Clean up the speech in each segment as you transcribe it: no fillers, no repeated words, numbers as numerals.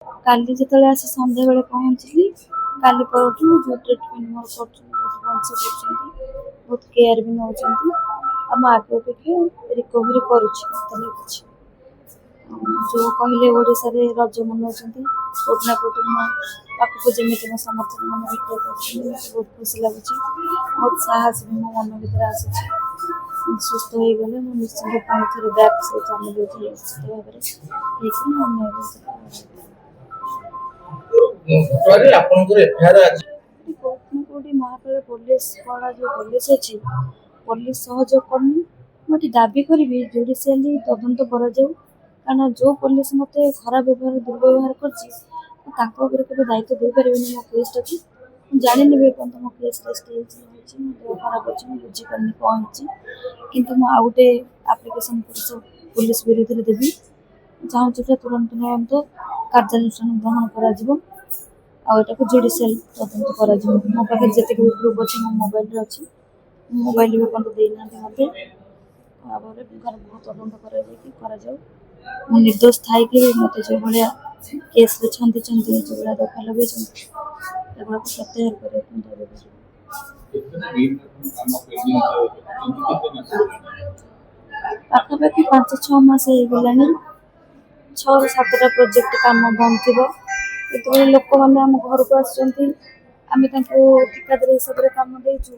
କାଲି ଯେତେବେଳେ ଆସି ସନ୍ଧ୍ୟା ବେଳେ ପହଞ୍ଚିଲି, କାଲି ପରଠୁ ଯେଉଁ ଟ୍ରିଟମେଣ୍ଟ ମୋର କରୁଛନ୍ତି ବହୁତ ଭଲସେ କରୁଛନ୍ତି, ବହୁତ କେୟାର ବି ନେଉଛନ୍ତି। ଆଉ ମୁଁ ଆଗ ଅପେକ୍ଷା ରିକଭରି କରୁଛି, ମତେ ଲାଗୁଛି। ଯେଉଁ କହିଲେ ଓଡ଼ିଶାରେ ରଜ ମନାଉଛନ୍ତି, କୋଉଠି ନା କୋଉଠି ମୋ ପାଖକୁ ଯେମିତି ମୋ ସମର୍ଥନ ମାନେ ବିକ୍ରୟ କରୁଛନ୍ତି, ମୋତେ ବହୁତ ଖୁସି ଲାଗୁଛି। ବହୁତ ସାହସ ବି ମୋ ମନ ଭିତରେ ଆସୁଛି। ସୁସ୍ଥ ହେଇଗଲେ ମୁଁ ନିଶ୍ଚିନ୍ତ ପୁଣି ଥରେ ବ୍ୟାକ୍ ସେ ଚାଲିବି ନିଶ୍ଚିତ ଭାବରେ ହେଇକି ମୁଁ ଅନ୍ୟ ଆପଣଙ୍କର ଏଫଆଇଆର ଅଛି। କୋଉଠି ନା କୋଉଠି ମହାକାଳ ପୋଲିସ କଳା ଯେଉଁ ପୋଲିସ ଅଛି, ପୋଲିସ ସହଯୋଗ କରୁନି। ମୁଁ ଏଠି ଦାବି କରିବି ଜୁଡ଼ିସିଆଲି ତଦନ୍ତ କରାଯାଉ। କାରଣ ଯେଉଁ ପୋଲିସ ମୋତେ ଖରାପ ବ୍ୟବହାର ଦୁର୍ବ୍ୟବହାର କରିଛି, ମୁଁ ତାଙ୍କ ଉପରେ କେବେ ଦାୟିତ୍ୱ ଦେଇପାରିବିନି ମୋ କେସ୍ଟାକୁ। ମୁଁ ଜାଣିନି ବି ଏପର୍ଯ୍ୟନ୍ତ ମୋ କେସ୍ ରେଜିଷ୍ଟର ହେଇଛି ନ ହେଇଛି, ମୋ ଦେହ ଖରାପ ଅଛି, ମୁଁ ବୁଝିପାରିନି କ'ଣ ହେଇଛି। କିନ୍ତୁ ମୁଁ ଆଉ ଗୋଟେ ଆପ୍ଲିକେସନ୍ ପୋଲିସ ବିରୁଦ୍ଧରେ ଦେବି। ଚାହୁଁଛି ଯେ ତୁରନ୍ତ କାର୍ଯ୍ୟାନୁଷ୍ଠାନ ଗ୍ରହଣ କରାଯିବ। ଆଉ ଏଟାକୁ ଜୁଡ଼ିସିଆଲ ତଦନ୍ତ କରାଯିବ। ମୋ ପାଖରେ ଯେତିକି ବି ପ୍ରୁଫ୍ ଅଛି ମୋ ମୋବାଇଲରେ ଅଛି। ମୋବାଇଲ ବି ଏପର୍ଯ୍ୟନ୍ତ ଦେଇନାହାନ୍ତି ମୋତେ। ଭାବରେ ତଦନ୍ତ କରାଯାଉ। ମୁଁ ନିର୍ଦ୍ଦୋଷ ଥାଇକି ମୋତେ ଯେଉଁ ଭଳିଆ କେସ୍ରେ ଛନ୍ଦିଛନ୍ତି, ଯେଉଁଭଳିଆ ଧୋକା ଲଗେଇଛନ୍ତି, ଏଗୁଡ଼ାକୁ ପ୍ରତ୍ୟାହାର କରିବାକୁ ମୁଁ ଦାବି କରିବି। ପାଖାପାଖି 5-6 ମାସ ହେଇଗଲାଣି। 6-7ଟା ପ୍ରୋଜେକ୍ଟ କାମ ବନ୍ଦ ଥିବ। ଯେତେବେଳେ ଲୋକମାନେ ଆମ ଘରକୁ ଆସୁଛନ୍ତି, ଆମେ ତାଙ୍କୁ ଠିକାଦାର ହିସାବରେ କାମ ଦେଇଛୁ,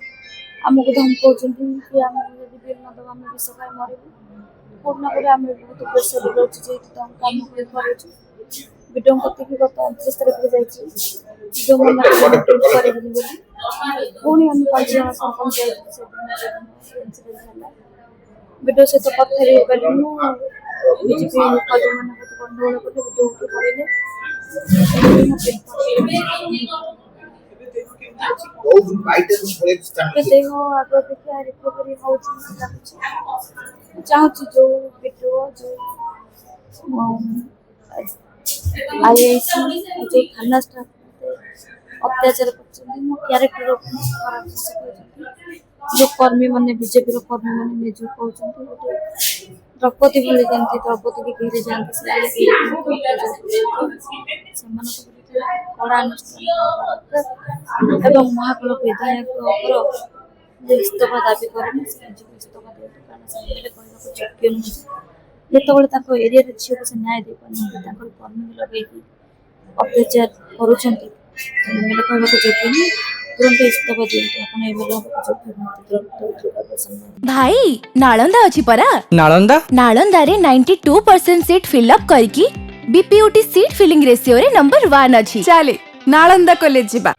ଆମକୁ ଧମକାଉଛନ୍ତି କି ଆମକୁ ଯଦି ବିଲ୍ ନ ଦେବ ଆମେ ବିଷ ଖାଇ ମରିବୁ। କୋଉଠି ନା କୋଉଠି ଆମେ ବହୁତ ପ୍ରେସର ରହୁଛୁ, ଯେହେତୁ ତାଙ୍କୁ କାମ କରୁଛୁ। ବିଡିଓଙ୍କ କତିକି ଗତ 29 ତାରିଖରେ ଯାଇଛି, ବିଡିଓ ମନା କରିବେନି ବୋଲି। ପୁଣି ଆମେ 5 ଜଣ ସରପଞ୍ଚ ଯାଇଛୁ, ସେଦିନ ଇନ୍ସିଡେଣ୍ଟ ହେଲା। ବିଡିଓ ସହିତ କଥା ହେଇପାରିଲୁନୁ। ବିଜେପି କର୍ମୀମାନଙ୍କ ସହିତ ଗଣ୍ଡଗୋଳ କଲେ, ବିଡିଓକୁ ପଳେଇଲେ। ଦେହ ଆଗ ଅପେକ୍ଷା ରିକଭରି ହେଉଛି ମୋତେ ଲାଗୁଛି। ମୁଁ ଚାହୁଁଛି ଯେଉଁ ବିଡିଓ ଯେଉଁ ଆଇଆଇସି ଯେଉଁ ଥାନା ଷ୍ଟାଫ୍ ଅତ୍ୟାଚାର କରୁଛନ୍ତି, ମୋ କ୍ୟାରେକ୍ଟର ଖରାପ ଜିନିଷ କହିଛନ୍ତି। ଯେଉଁ କର୍ମୀମାନେ ବିଜେପିର କର୍ମୀମାନେ ନିଜକୁ କହୁଛନ୍ତି ଗୋଟେ ଦ୍ରୌପଦୀ ଭଳି, ଯେମିତି ଦ୍ରୌପଦୀ ଘିରେ ଯାଆନ୍ତି ସେମାନଙ୍କ ବିରୁଦ୍ଧରେ କଡ଼ା ଅନୁଷ୍ଠାନ ଏବଂ ମହାକୁଳ ବିଧାୟକଙ୍କର ଇସ୍ତଫା ଦାବି କରିବି। ସେ ନିଜକୁ ଇସ୍ତଫା ଦିଅନ୍ତୁ, କାରଣ ସେ ଏମଏଲଏ କହିବାକୁ ଯୋଗ୍ୟ ନୁହନ୍ତି। ଯେତେବେଳେ ତାଙ୍କ ଏରିଆରେ ଝିଅକୁ ସେ ନ୍ୟାୟ ଦେଇପାରୁନାହାନ୍ତି, ତାଙ୍କର କର୍ମୀକୁ ଲଗେଇକି ଅତ୍ୟାଚାର କରୁଛନ୍ତି, ଏମଏଲଏ କହିବାକୁ ଯୋଗ୍ୟ ନୁହେଁ। ତୁରନ୍ତ ଇସ୍ତଫା ଦିଅନ୍ତୁ। ଆପଣ ଏମଏଲଏ ହେବାକୁ ଯୋଗ୍ୟ ନୁହନ୍ତି। ଭାଇ ନାଳନ୍ଦା ଅଛି ପରା। ନାଳନ୍ଦା ନାଳନ୍ଦାରେ 92% सीट फिलअप करके बीपीयूटी सीट फिलिंग रेशियो रे नंबर 1 अछि। ଚାଲେ ନାଳନ୍ଦା କଲେଜ ଯିବା।